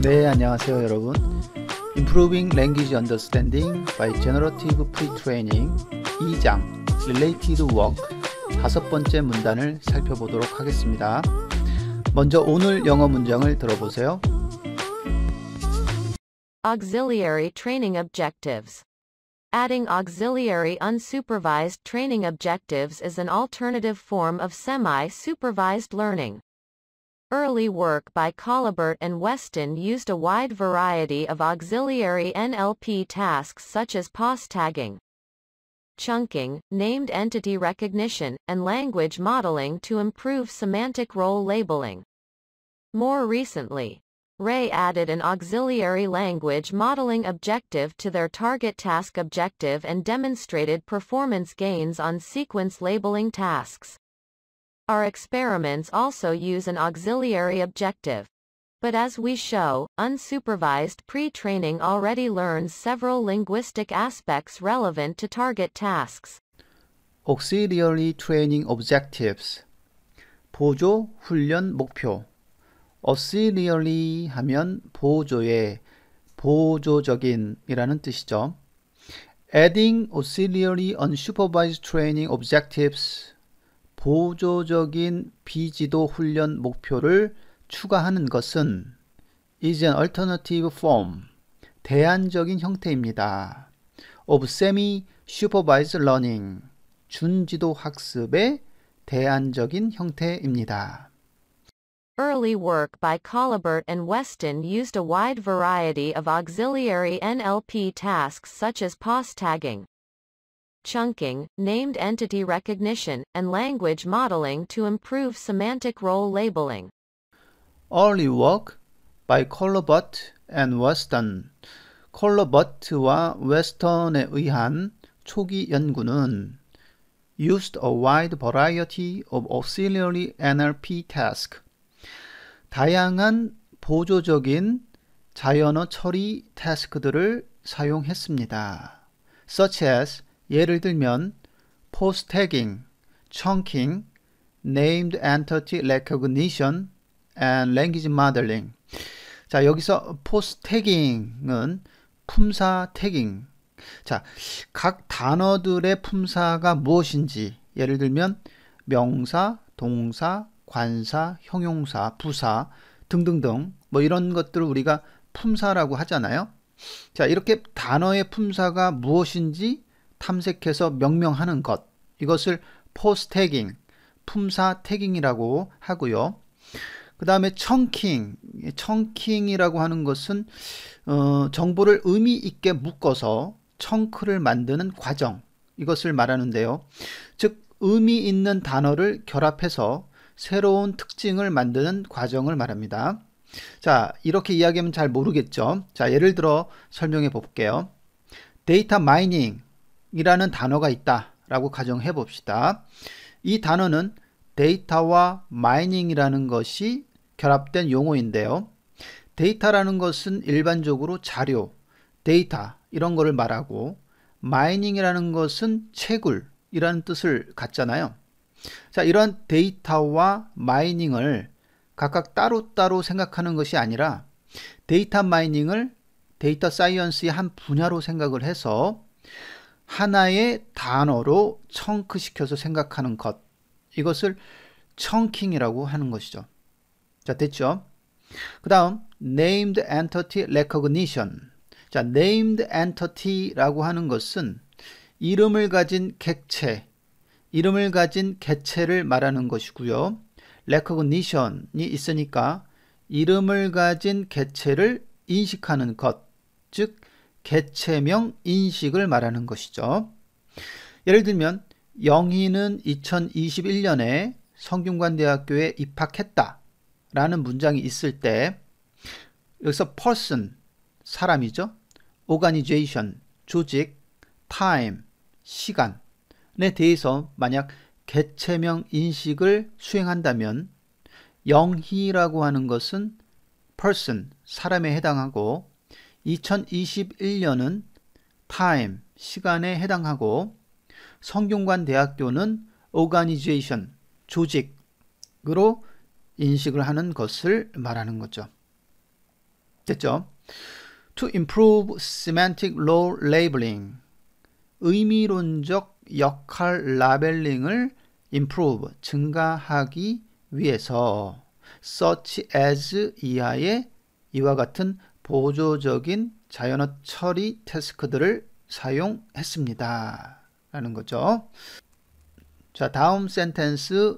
네, 안녕하세요 여러분. Improving Language Understanding by Generative Pre-Training 2장 Related Work 다섯 번째 문단을 살펴보도록 하겠습니다. 먼저 오늘 영어 문장을 들어보세요. Auxiliary training objectives. Adding auxiliary unsupervised training objectives is an alternative form of semi-supervised learning. Early work by Collibert and Weston used a wide variety of auxiliary NLP tasks such as pause tagging, chunking, named entity recognition, and language modeling to improve semantic role labeling. More recently, Ray added an auxiliary language modeling objective to their target task objective and demonstrated performance gains on sequence labeling tasks. Our experiments also use an auxiliary objective. But as we show, unsupervised pre-training already learns several linguistic aspects relevant to target tasks. Auxiliary Training Objectives. 보조 훈련 목표. Auxiliary 하면 보조의, 보조적인 이라는 뜻이죠. Adding auxiliary unsupervised training objectives. 보조적인 비지도 훈련 목표를 추가하는 것은 is an alternative form, 대안적인 형태입니다. of semi-supervised learning, 준지도 학습의 대안적인 형태입니다. Early work by Collibert and Weston used a wide variety of auxiliary NLP tasks such as pause tagging, chunking, named entity recognition, and language modeling to improve semantic role labeling. Early work by Collibert and Weston. 콜러버트와 웨스턴에 의한 초기 연구는 used a wide variety of auxiliary NLP tasks. 다양한 보조적인 자연어 처리 태스크들을 사용했습니다. such as 예를 들면 pause tagging, chunking, named entity recognition, and language modeling. 자, 여기서 pause tagging은 품사 태깅. 자, 각 단어들의 품사가 무엇인지 예를 들면 명사, 동사, 관사, 형용사, 부사 등등등 뭐 이런 것들을 우리가 품사라고 하잖아요. 자, 이렇게 단어의 품사가 무엇인지 탐색해서 명명하는 것, 이것을 pause tagging, 품사 태깅이라고 하고요. 그 다음에 chunking, 이라고 하는 것은 정보를 의미 있게 묶어서 청크를 만드는 과정, 이것을 말하는데요. 즉 의미 있는 단어를 결합해서 새로운 특징을 만드는 과정을 말합니다. 자, 이렇게 이야기하면 잘 모르겠죠. 자, 예를 들어 설명해 볼게요. 데이터 마이닝 이라는 단어가 있다 라고 가정해 봅시다. 이 단어는 데이터와 마이닝이라는 것이 결합된 용어인데요. 데이터라는 것은 일반적으로 자료, 데이터 이런 거를 말하고 마이닝이라는 것은 채굴이라는 뜻을 갖잖아요. 자, 이런 데이터와 마이닝을 각각 따로따로 생각하는 것이 아니라 데이터 마이닝을 데이터 사이언스의 한 분야로 생각을 해서 하나의 단어로 청크시켜서 생각하는 것, 이것을 청킹이라고 하는 것이죠. 자, 됐죠? 그 다음 named entity recognition. 자, named entity라고 하는 것은 이름을 가진 객체, 이름을 가진 개체를 말하는 것이고요. recognition이 있으니까 이름을 가진 개체를 인식하는 것, 즉 개체명 인식을 말하는 것이죠. 예를 들면 영희는 2021년에 성균관대학교에 입학했다 라는 문장이 있을 때 여기서 person, 사람이죠. organization, 조직, time, 시간에 대해서 만약 개체명 인식을 수행한다면 영희라고 하는 것은 person, 사람에 해당하고 2021년은 time, 시간에 해당하고 성균관대학교는 organization, 조직으로 인식을 하는 것을 말하는 거죠. 됐죠? To improve semantic role labeling. 의미론적 역할 라벨링을 improve, 증가하기 위해서 such as 이하의 이와 같은 보조적인 자연어 처리 태스크들을 사용했습니다. 라는 거죠. 자, 다음 센텐스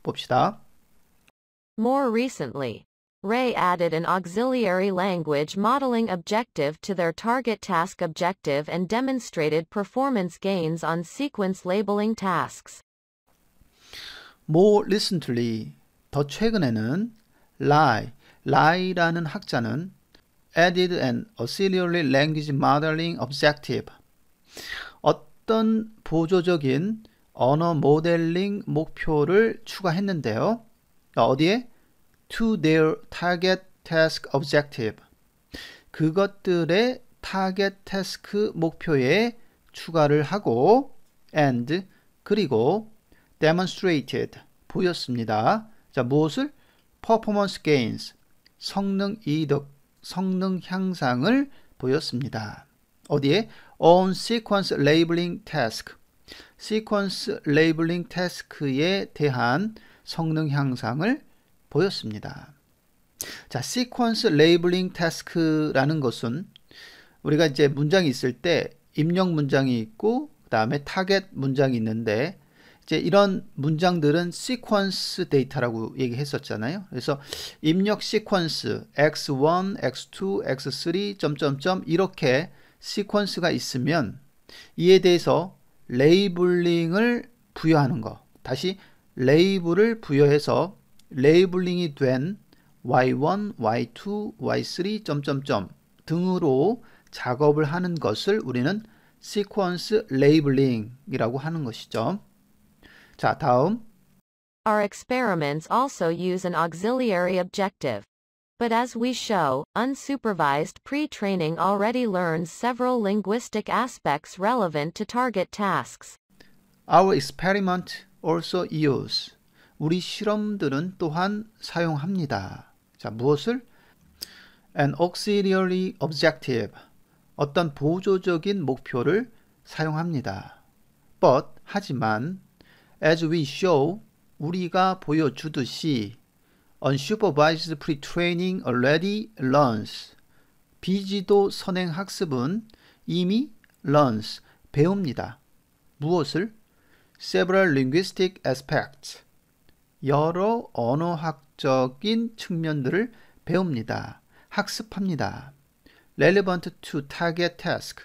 봅시다. More recently, Ray added an auxiliary language modeling objective to their target task objective and demonstrated performance gains on sequence labeling tasks. More recently, 더 최근에는 Lai라는 학자는 added an auxiliary language modeling objective, 어떤 보조적인 언어 모델링 목표를 추가했는데요. 어디에? To their target task objective. 그것들의 타겟 태스크 목표에 추가를 하고 and 그리고 demonstrated 보였습니다. 자, 무엇을? performance gains 성능 이득, 성능 향상을 보였습니다. 어디에? on sequence labeling task sequence labeling task에 대한 성능 향상을 보였습니다. 자, sequence labeling task라는 것은 우리가 이제 문장이 있을 때 입력 문장이 있고 그 다음에 타겟 문장이 있는데 이제 이런 문장들은 시퀀스 데이터라고 얘기했었잖아요. 그래서 입력 시퀀스 x1, x2, x3 점점점 이렇게 시퀀스가 있으면 이에 대해서 레이블링을 부여하는 거. 다시 레이블을 부여해서 레이블링이 된 y1, y2, y3 점점점 등으로 작업을 하는 것을 우리는 시퀀스 레이블링이라고 하는 것이죠. 자, 다음. Our experiments also use an auxiliary objective. But as we show, unsupervised pre-training already learns several linguistic aspects relevant to target tasks. Our experiment also use. 우리 실험들은 또한 사용합니다. 자, 무엇을? An auxiliary objective. 어떤 보조적인 목표를 사용합니다. But, 하지만, as we show, 우리가 보여주듯이 unsupervised pre-training already learns. 비지도 선행 학습은 이미 learns, 배웁니다. 무엇을? Several linguistic aspects. 여러 언어학적인 측면들을 배웁니다. 학습합니다. relevant to target task.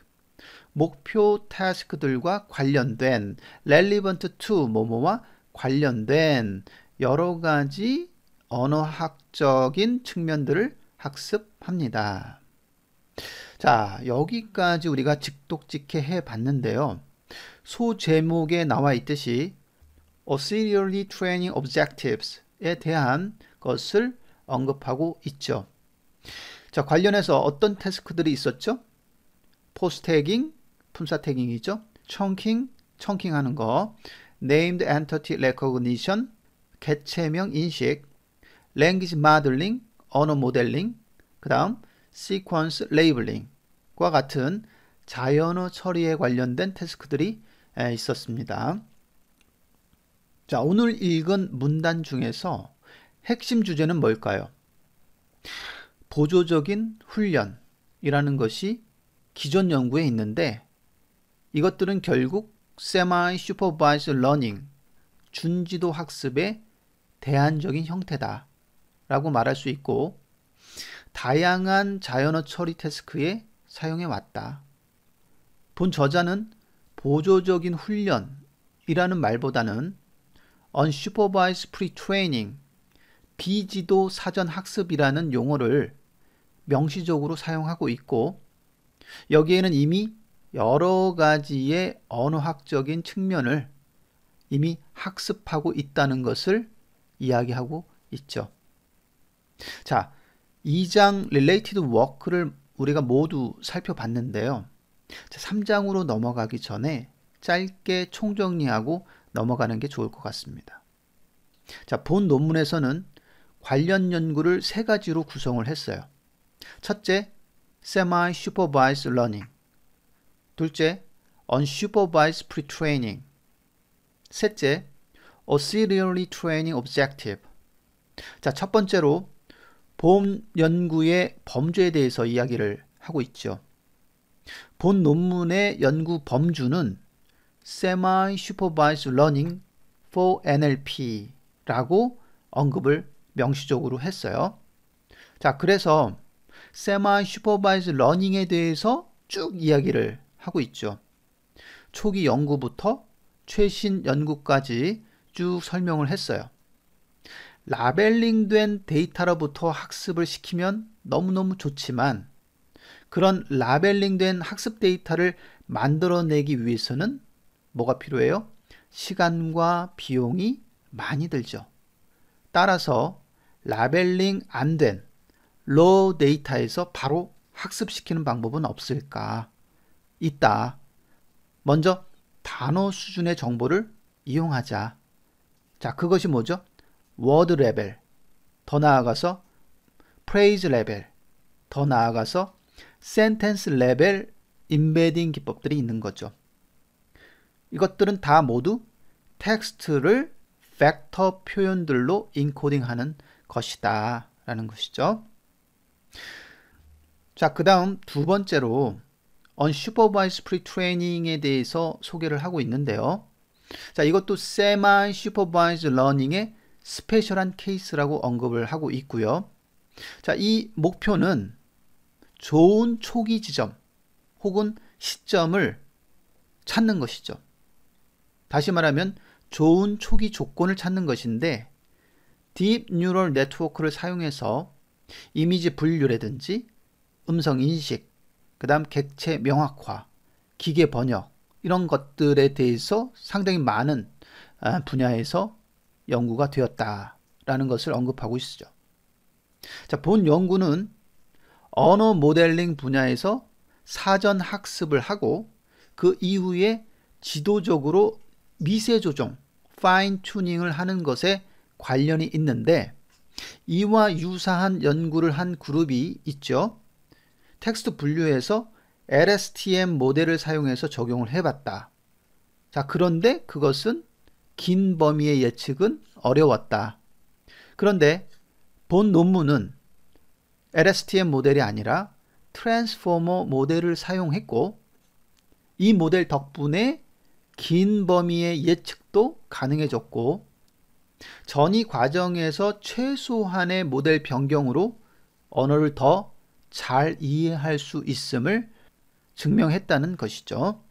목표 태스크들과 관련된 relevant to 뭐뭐와 관련된 여러 가지 언어학적인 측면들을 학습합니다. 자, 여기까지 우리가 직독직해 해봤는데요. 소제목에 나와 있듯이 auxiliary training objectives에 대한 것을 언급하고 있죠. 자, 관련해서 어떤 태스크들이 있었죠? 포스 태깅, 품사 태깅이죠. 청킹 하는 거, named entity recognition, 개체명 인식, language modeling, 언어 모델링, 그 다음 sequence labeling과 같은 자연어 처리에 관련된 태스크들이 있었습니다. 자, 오늘 읽은 문단 중에서 핵심 주제는 뭘까요? 보조적인 훈련이라는 것이 기존 연구에 있는데 이것들은 결국 semi-supervised learning, 준지도 학습의 대안적인 형태다 라고 말할 수 있고 다양한 자연어 처리 태스크에 사용해 왔다. 본 저자는 보조적인 훈련이라는 말보다는 unsupervised pre-training, 비지도 사전 학습이라는 용어를 명시적으로 사용하고 있고 여기에는 이미 여러 가지의 언어학적인 측면을 이미 학습하고 있다는 것을 이야기하고 있죠. 자, 2장 related work를 우리가 모두 살펴봤는데요. 3장으로 넘어가기 전에 짧게 총정리하고 넘어가는 게 좋을 것 같습니다. 자, 본 논문에서는 관련 연구를 3가지로 구성을 했어요. 첫째, semi-supervised learning. 둘째, unsupervised pre-training. 셋째, auxiliary training objective. 자, 첫 번째로 본 연구의 범주에 대해서 이야기를 하고 있죠. 본 논문의 연구 범주는 semi-supervised learning for NLP라고 언급을 명시적으로 했어요. 자, 그래서 semi-supervised learning에 대해서 쭉 이야기를 하고 있죠. 초기 연구부터 최신 연구까지 쭉 설명을 했어요. 라벨링된 데이터로부터 학습을 시키면 너무너무 좋지만 그런 라벨링된 학습 데이터를 만들어내기 위해서는 뭐가 필요해요? 시간과 비용이 많이 들죠. 따라서 라벨링 안 된 로 데이터에서 바로 학습시키는 방법은 없을까? 있다. 먼저 단어 수준의 정보를 이용하자. 자, 그것이 뭐죠? 워드 레벨, 더 나아가서 프레이즈 레벨, 더 나아가서 센텐스 레벨 임베딩 기법들이 있는 거죠. 이것들은 다 모두 텍스트를 팩터 표현들로 인코딩하는 것이다 라는 것이죠. 자, 그 다음 두 번째로 unsupervised pre-training에 대해서 소개를 하고 있는데요. 자, 이것도 semi-supervised learning의 스페셜한 케이스라고 언급을 하고 있고요. 자, 이 목표는 좋은 초기 지점 혹은 시점을 찾는 것이죠. 다시 말하면 좋은 초기 조건을 찾는 것인데 딥 뉴럴 네트워크를 사용해서 이미지 분류라든지 음성 인식, 그 다음 객체 명확화, 기계 번역 이런 것들에 대해서 상당히 많은 분야에서 연구가 되었다라는 것을 언급하고 있죠. 자, 본 연구는 언어 모델링 분야에서 사전 학습을 하고 그 이후에 지도적으로 미세 조정, 파인 튜닝을 하는 것에 관련이 있는데 이와 유사한 연구를 한 그룹이 있죠. 텍스트 분류에서 LSTM 모델을 사용해서 적용을 해봤다. 자, 그런데 그것은 긴 범위의 예측은 어려웠다. 그런데 본 논문은 LSTM 모델이 아니라 트랜스포머 모델을 사용했고 이 모델 덕분에 긴 범위의 예측도 가능해졌고 전이 과정에서 최소한의 모델 변경으로 언어를 더 잘 이해할 수 있음을 증명했다는 것이죠.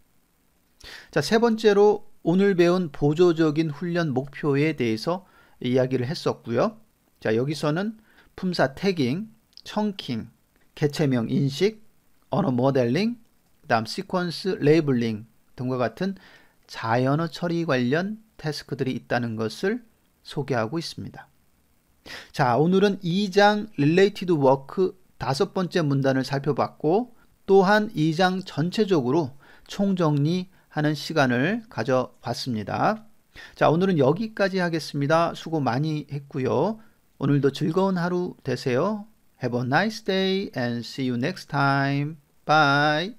자, 세 번째로 오늘 배운 보조적인 훈련 목표에 대해서 이야기를 했었고요. 자, 여기서는 품사 태깅, 청킹, 개체명 인식, 언어 모델링, 그 다음 시퀀스 레이블링 등과 같은 자연어 처리 관련 태스크들이 있다는 것을 소개하고 있습니다. 자, 오늘은 2장 Related Work 5번째 문단을 살펴봤고 또한 2장 전체적으로 총정리하는 시간을 가져봤습니다. 자, 오늘은 여기까지 하겠습니다. 수고 많이 했고요. 오늘도 즐거운 하루 되세요. Have a nice day and see you next time. Bye.